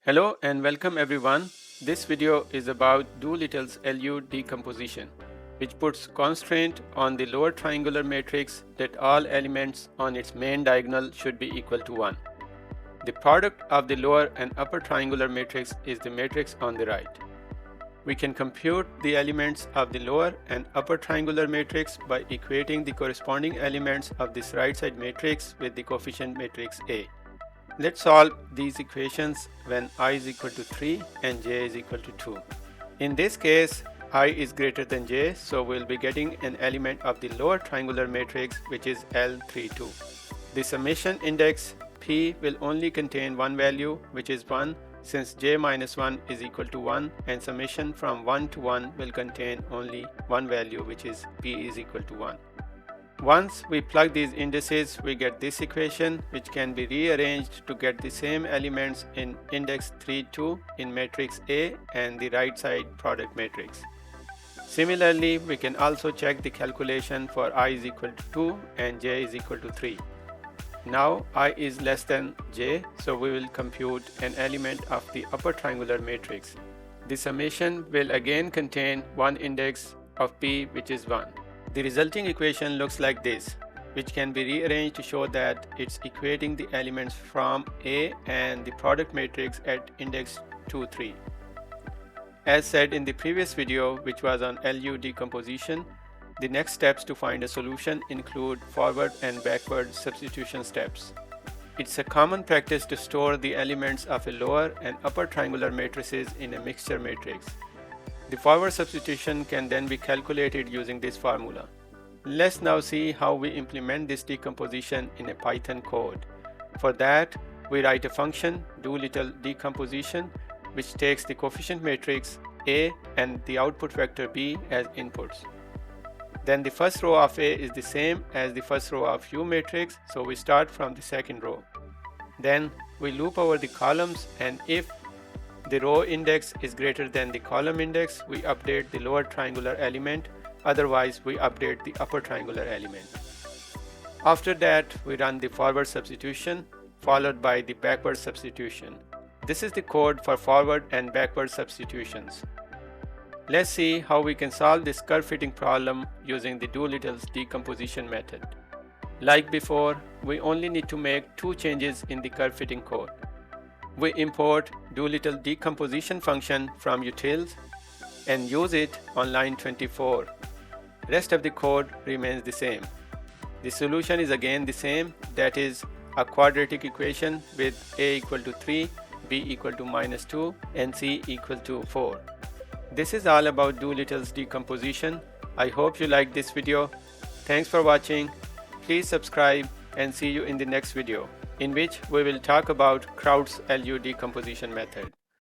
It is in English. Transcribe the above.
Hello and welcome everyone. This video is about Doolittle's LU decomposition, which puts constraint on the lower triangular matrix that all elements on its main diagonal should be equal to 1. The product of the lower and upper triangular matrix is the matrix on the right. We can compute the elements of the lower and upper triangular matrix by equating the corresponding elements of this right side matrix with the coefficient matrix A. Let's solve these equations when I is equal to 3 and j is equal to 2. In this case, I is greater than j, so we'll be getting an element of the lower triangular matrix, which is L32. The summation index P will only contain one value, which is 1, since j minus 1 is equal to 1, and summation from 1 to 1 will contain only one value, which is P is equal to 1. Once we plug these indices, we get this equation, which can be rearranged to get the same elements in index 3, 2 in matrix A and the right side product matrix. Similarly, we can also check the calculation for I is equal to 2 and j is equal to 3. Now I is less than j, so we will compute an element of the upper triangular matrix. The summation will again contain one index of P, which is 1. The resulting equation looks like this, which can be rearranged to show that it's equating the elements from A and the product matrix at index 2, 3. As said in the previous video, which was on LU decomposition, the next steps to find a solution include forward and backward substitution steps. It's a common practice to store the elements of a lower and upper triangular matrices in a mixture matrix. The forward substitution can then be calculated using this formula. Let's now see how we implement this decomposition in a Python code. For that, we write a function, Doolittle Decomposition, which takes the coefficient matrix A and the output vector B as inputs. Then the first row of A is the same as the first row of U matrix, so we start from the second row. Then we loop over the columns, and if the row index is greater than the column index, we update the lower triangular element, otherwise we update the upper triangular element. After that, we run the forward substitution followed by the backward substitution. This is the code for forward and backward substitutions. Let's see how we can solve this curve fitting problem using the Doolittle's decomposition method. Like before, we only need to make two changes in the curve fitting code. We import Doolittle decomposition function from utils and use it on line 24. Rest of the code remains the same. The solution is again the same, that is a quadratic equation with a equal to 3, b equal to minus 2 and c equal to 4. This is all about Doolittle's decomposition. I hope you liked this video. Thanks for watching. Please subscribe and see you in the next video, in which we will talk about Kraut's LU decomposition method.